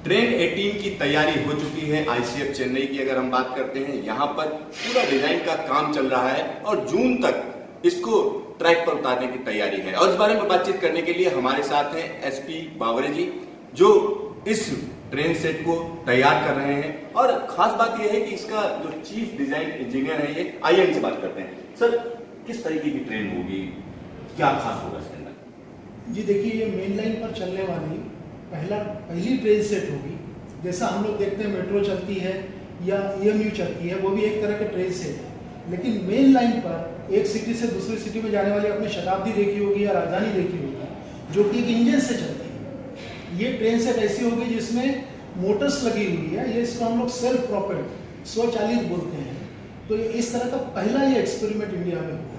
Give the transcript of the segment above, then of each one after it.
Train 18 की तैयारी हो चुकी है। आईसीएफ चेन्नई की अगर हम बात करते हैं, यहाँ पर पूरा डिजाइन का काम चल रहा है और जून तक इसको ट्रैक पर उतारने की तैयारी है। और इस बारे में बातचीत करने के लिए हमारे साथ हैं एसपी बावरे जी, जो इस ट्रेन सेट को तैयार कर रहे हैं। और खास बात यह है कि इसका जो चीफ डिजाइन इंजीनियर है, ये आइए इनसे बात करते हैं। सर, किस तरीके की ट्रेन होगी, क्या खास होगा इसके अंदर? जी देखिए, ये मेन लाइन पर चलने वाली पहली ट्रेन सेट होगी। जैसा हम लोग देखते हैं मेट्रो चलती है या EMU चलती है, वो भी एक तरह के ट्रेन सेट है। लेकिन मेन लाइन पर एक सिटी से दूसरी सिटी में जाने वाली आपने शताब्दी देखी होगी या राजधानी देखी होगी, जो कि एक इंजन से चलती है। ये ट्रेन सेट ऐसी होगी जिसमें मोटर्स लगी हुई है। ये इसको हम लोग सेल्फ प्रोपेल्ड, स्वचालित बोलते हैं। तो इस तरह का पहला ये एक्सपेरिमेंट इंडिया में हुआ।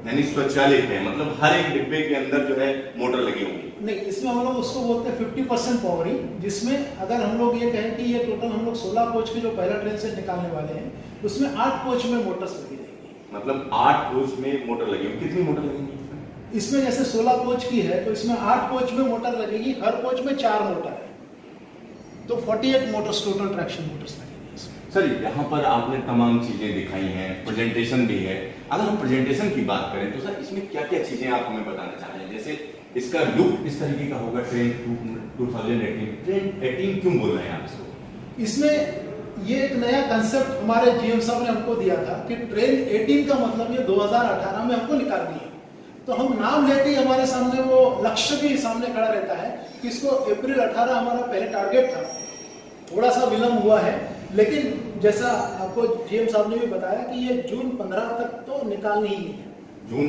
यानी स्वचालित है, मतलब हर एक डिब्बे के अंदर जो है मोटर लगी होगी? नहीं, इसमें हम लोग उसको बोलते हैं 50% पावरिंग, जिसमें अगर हम लोग ये कहें कि ये टोटल हम लोग 16 कोच के जो पहला ट्रेन सेट निकालने वाले हैं, उसमें 8 कोच में मोटर्स लगी रहेगी। मतलब 8 कोच में मोटर लगी होगी। कितनी मोटर लगेंगी इसमें? जैसे 16 कोच की है तो इसमें 8 कोच में मोटर लगेगी। हर कोच में 4 मोटर है, तो 48 मोटर्स टोटल ट्रैक्शन मोटर्स लगेगी। सर, यहाँ पर आपने तमाम चीजें दिखाई हैं, प्रेजेंटेशन भी है। अगर हम प्रेजेंटेशन की बात करें तो सर, इसमें क्या क्या चीजें आप हमें बताना चाह रहे हैं? जैसे इसका लुक इस तरीके का होगा। ट्रेन 18 क्यों बोल रहे हैं आप इसको? इसमें ये एक नया कंसेप्ट हमारे GM साहब ने हमको दिया था कि ट्रेन 18 का मतलब ये 2018 में हमको निकालनी है। तो हम नाम लेते ही हमारे सामने वो लक्ष्य भी सामने खड़ा रहता है कि इसको अप्रैल 18 हमारा पहले टारगेट था। थोड़ा सा विलंब हुआ है, लेकिन जैसा आपको GM साहब ने भी बताया कि ये जून 15 तक तो निकालनी ही है। जून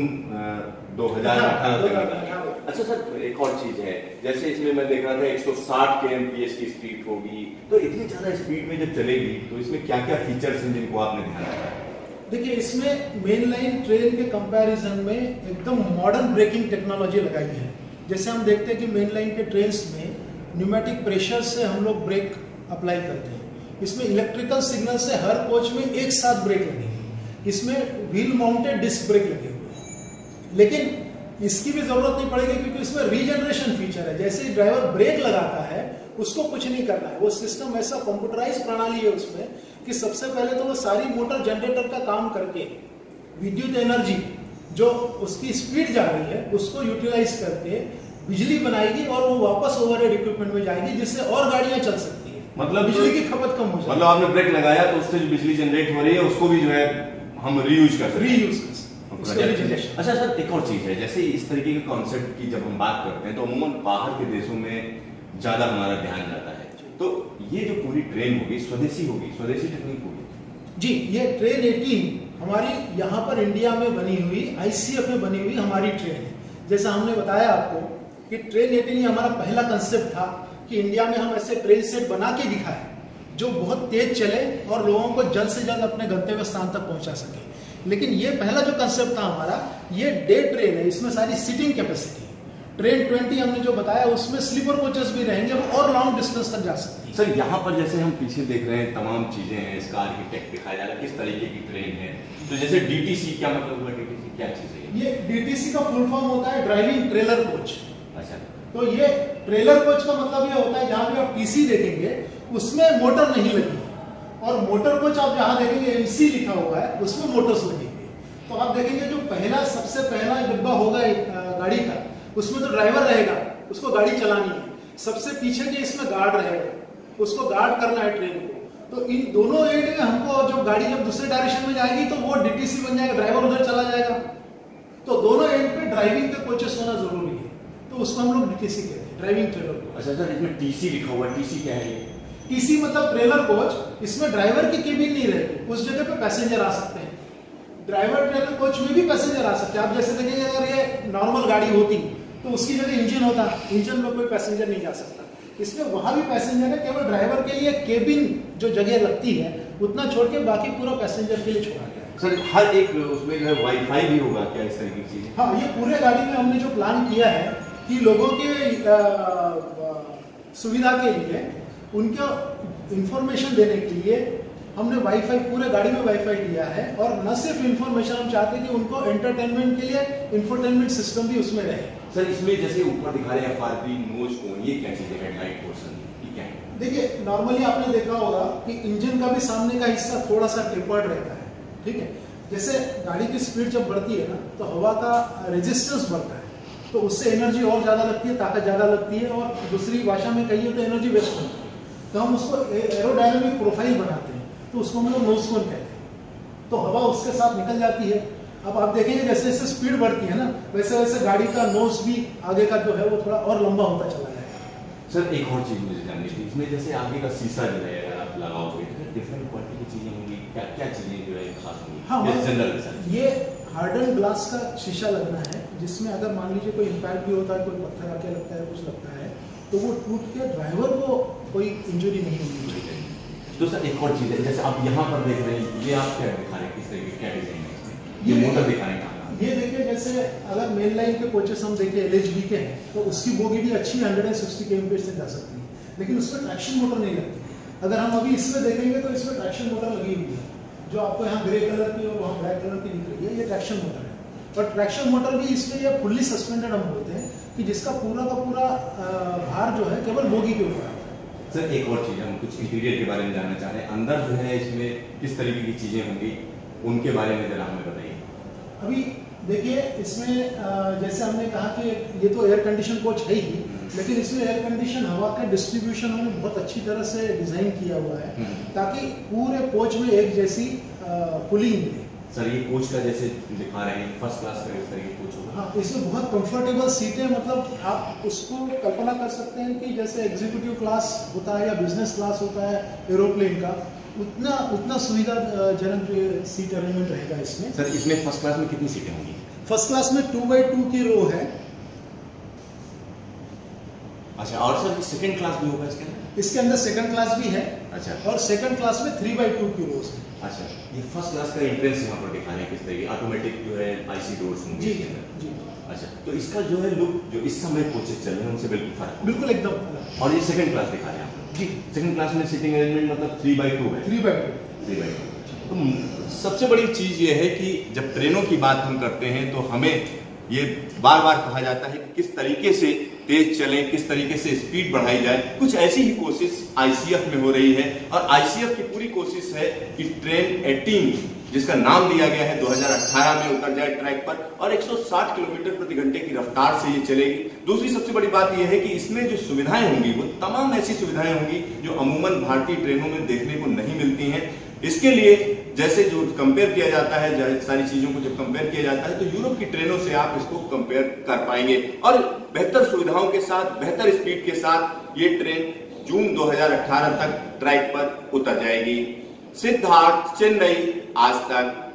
2018 तक। अच्छा सर, एक और चीज है, जैसे इसमें मैं देख रहा था 160 kmph की स्पीड होगी। तो इतनी ज्यादा स्पीड में जब चलेगी तो इसमें क्या क्या फीचर्स हैं जिनको आपने ध्यान रखा है? देखिए, इसमें मेन लाइन ट्रेन के कंपैरिजन में एकदम मॉडर्न ब्रेकिंग टेक्नोलॉजी लगाई है। जैसे हम देखते हैं कि मेन लाइन के ट्रेन्स में न्यूमेटिक प्रेशर से हम लोग ब्रेक अप्लाई करते हैं। इसमें इलेक्ट्रिकल सिग्नल से हर कोच में एक साथ ब्रेक लगेगी। इसमें व्हील माउंटेड डिस्क ब्रेक लगे हुए हैं, लेकिन इसकी भी जरूरत नहीं पड़ेगी क्योंकि इसमें रीजनरेशन फीचर है। जैसे ही ड्राइवर ब्रेक लगाता है, उसको कुछ नहीं करना है। वो सिस्टम ऐसा कंप्यूटराइज प्रणाली है उसमें कि सबसे पहले तो वो सारी मोटर जनरेटर का काम करके विद्युत एनर्जी जो उसकी स्पीड जा रही है उसको यूटिलाइज करके बिजली बनाएगी और वो वापस ओवरहेड इक्विपमेंट में जाएगी, जिससे और गाड़ियां चल सकती है। मतलब बिजली की खपत कम हो जाएगी। मतलब आपने ब्रेक लगाया तो उससे जो बिजली जनरेट हो रही है उसको भी जो है हम रीयूज कर सकते हैं। अच्छा सर, एक और चीज है, जैसे इस तरीके के कॉन्सेप्ट की जब हम बात करते हैं तो अमूमन बाहर के देशों में ज्यादा हमारा ध्यान जाता है। तो ये जो पूरी ट्रेन होगी स्वदेशी होगी, स्वदेशी टेक्निक होगी? जी, ये ट्रेन 18 हमारी यहाँ पर इंडिया में बनी हुई, ICF में बनी हुई हमारी ट्रेन है। जैसा हमने बताया आपको कि ट्रेन 18 हमारा पहला कंसेप्ट था कि इंडिया में हम ऐसे ट्रेन सेट बना के दिखाए जो बहुत तेज चले और लोगों को जल्द से जल्द अपने गंतव्य स्थान तक पहुंचा सके। लेकिन ये पहला जो कंसेप्ट था हमारा, ये डे ट्रेन है। इसमें सारी सीटिंग कैपेसिटी है। ट्रेन 20 हमने जो बताया उसमें स्लीपर कोचेस भी रहेंगे, वो और लॉन्ग डिस्टेंस तक जा सकती है। सर, यहाँ पर जैसे हम पीछे देख रहे हैं तमाम चीजें हैं, इसका आर्किटेक्ट दिखाया जा रहा है, किस तरीके की ट्रेन है। तो जैसे DTC, क्या मतलब हुआ? DTC क्या चीज है? ये DTC का फुल फॉर्म होता है ड्राइविंग ट्रेलर कोच। अच्छा, तो ये ट्रेलर कोच का मतलब ये होता है जहां भी आप TC देखेंगे उसमें मोटर नहीं लगी, और मोटर कोच आप जहां देखेंगे MC लिखा हुआ है उसमें मोटर्स लगेंगे। तो आप देखेंगे जो पहला सबसे पहला डिब्बा होगा गाड़ी का, उसमें तो ड्राइवर रहेगा, उसको गाड़ी चलानी है। सबसे पीछे के इसमें गार्ड रहेगा, उसको गार्ड करना है ट्रेन को। तो इन दोनों एंड में हमको जो गाड़ी जब दूसरे डायरेक्शन में जाएगी तो वो DTC बन जाएगा, ड्राइवर उधर चला जाएगा। तो दोनों एंड पे ड्राइविंग के कोचेस होना जरूरी है, तो उसको हम लोग DTC कहते हैं, ड्राइविंग ट्रेलर कोच। अच्छा सर, इसमें TC लिखा हुआ है, TC क्या है? TC मतलब ट्रेलर कोच। इसमें ड्राइवर की केबिन नहीं रहेगी, उस जगह पे पैसेंजर आ सकते हैं। ड्राइवर ट्रेलर कोच में भी पैसेंजर आ सकते हैं। आप जैसे देखेंगे अगर ये नॉर्मल गाड़ी होती तो उसकी जगह इंजन होता, इंजन में कोई पैसेंजर नहीं जा सकता। इसमें वहां भी पैसेंजर है, केवल ड्राइवर के लिए केबिन जो जगह लगती है उतना छोड़ के बाकी पूरा पैसेंजर के लिए छोड़ा गया है। सर, हर एक उसमें जो है वाईफाई भी होगा क्या, इस तरीके की चीज? हाँ, ये पूरे गाड़ी में हमने जो प्लान किया है कि लोगों के सुविधा के लिए, उनका इंफॉर्मेशन देने के लिए हमने वाईफाई, पूरे गाड़ी में वाईफाई दिया है। और न सिर्फ इंफॉर्मेशन, हम चाहते हैं कि उनको एंटरटेनमेंट के लिए इंफोटेनमेंट सिस्टम भी उसमें रहे। सर, इसमें जैसे ऊपर दिखा रहे हैं FRP, नोज कोन, ये क्या चीज है? हेडलाइट पोर्शन, ये क्या है? देखिए नॉर्मली आपने देखा होगा कि इंजन का भी सामने का हिस्सा थोड़ा सा टेपर्ड रहता है, ठीक है। जैसे गाड़ी की स्पीड जब बढ़ती है ना तो हवा का रेजिस्टेंस बढ़ता है, तो उससे एनर्जी और ज़्यादा लगती है, ताकत ज़्यादा लगती है, और दूसरी भाषा में कहिए तो एनर्जी वेस्ट होती है। तो हम उसको एरोडायनामिक प्रोफाइल बनाते हैं, तो उसको हम लोग नोज कोन कहते हैं। तो हवा उसके साथ निकल जाती है। अब आप देखेंगे जैसे जैसे स्पीड बढ़ती है ना, वैसे वैसे गाड़ी का नोज भी आगे का जो है वो थोड़ा और लंबा होता चला जाएगा। सर एक और चीज़ मुझे जाननी थी, इसमें जैसे आगे का शीशा जो है अगर आप लगाओगे तो डिफरेंट क्वालिटी की चीज़ें होंगी, क्या क्या चीज़ें जो है खास होंगी? हाँ, जनरल ये हार्डन ग्लास का शीशा लगना है, जिसमें अगर मान लीजिए कोई इम्पैक्ट भी होता है, कोई पत्थर आके लगता है, कुछ लगता है, तो वो टूट के ड्राइवर को कोई इंजरी नहीं होनी चाहिए। तो सर एक और चीज़ है, जैसे आप यहाँ पर देख रहे हैं, ये आप क्या दिखा रहे हैं, किस तरीके क्या डिजाइन है इसमें? ये मोटर दिखा रहे हैं। ये देखिए जैसे अगर मेन लाइन के कोचेस हम देखें LHB के हैं, तो उसकी बोगी भी अच्छी 160 kmph से जा सकती है, लेकिन उसमें ट्रैक्शन मोटर नहीं लगती। अगर हम अभी इसमें देखेंगे तो इसमें ट्रैक्शन मोटर लगी हुई है, जो आपको यहाँ ग्रे कलर की और वहाँ ब्लैक कलर की दिख रही है, ये ट्रैक्शन मोटर है। और ट्रैक्शन मोटर भी इसलिए फुल्ली सस्पेंडेड हम बोलते हैं कि जिसका पूरा का पूरा भार जो है केवल बोगी के ऊपर आता है। सर एक और चीज़, हम कुछ इंटीरियर के बारे में जानना चाह रहे हैं, अंदर जो है इसमें किस तरीके की चीज़ें होंगी, उनके बारे में जरा हमें बताइए। अभी देखिए इसमें जैसे हमने कहा कि ये तो एयर कंडीशन कोच है ही, लेकिन इसमें एयर कंडीशन हवा का डिस्ट्रीब्यूशन हमने बहुत अच्छी तरह से डिजाइन किया हुआ है, ताकि पूरे कोच में एक जैसी कूलिंग मिले। सर ये कोच का जैसे दिखा रहे हैं, फर्स्ट क्लास का इस तरीके कोच होगा। हाँ, इसमें बहुत कंफर्टेबल सीटें, मतलब आप उसको कल्पना कर सकते हैं कि जैसे एग्जीक्यूटिव क्लास होता है या बिजनेस क्लास होता है एरोप्लेन का, उतना सुविधाजनक सीट अरेंजमेंट रहेगा इसमें। सर इसमें फर्स्ट क्लास में कितनी सीटें होंगी? फर्स्ट क्लास में 2x2 की रो है। अच्छा, और सर सेकंड क्लास भी होगा इसके अंदर? इसके अंदर सेकंड क्लास भी है। अच्छा, और सेकंड क्लास में 3x2 की रोज है। अच्छा, ये फर्स्ट क्लास का एंट्रेंस यहाँ पर दिखा रहे हैं किस तरीके, ऑटोमेटिक जो है IC डोर्स होंगे जी इसके अंदर। जी। अच्छा, तो इसका जो है लुक जो इस समय कोचेस चल रहे हैं उनसे बिल्कुल फर्क, बिल्कुल एकदम अलग। और ये सेकंड क्लास दिखा रहे हैं आप जी। सेकंड क्लास में सीटिंग अरेंजमेंट मतलब 3x2 है। 3x2। तो सबसे बड़ी चीज ये है कि जब ट्रेनों की बात हम करते हैं तो हमें ये बार बार कहा जाता है कि किस तरीके से तेज चलें, किस तरीके से स्पीड बढ़ाई जाए। कुछ ऐसी ही कोशिश ICF में हो रही है, और ICF की पूरी कोशिश है कि ट्रेन 18 जिसका नाम दिया गया है 2018 में उतर जाए ट्रैक पर, और 160 किलोमीटर प्रति घंटे की रफ्तार से ये चलेगी। दूसरी सबसे बड़ी बात यह है कि इसमें जो सुविधाएं होंगी वो तमाम ऐसी सुविधाएं होंगी जो अमूमन भारतीय ट्रेनों में देखने को नहीं मिलती हैं। इसके लिए जैसे जो कंपेयर किया जाता है, सारी चीजों को जब कंपेयर किया जाता है तो यूरोप की ट्रेनों से आप इसको कंपेयर कर पाएंगे, और बेहतर सुविधाओं के साथ, बेहतर स्पीड के साथ ये ट्रेन जून 2018 तक ट्रैक पर उतर जाएगी। सिद्धार्थ, चेन्नई, आज तक।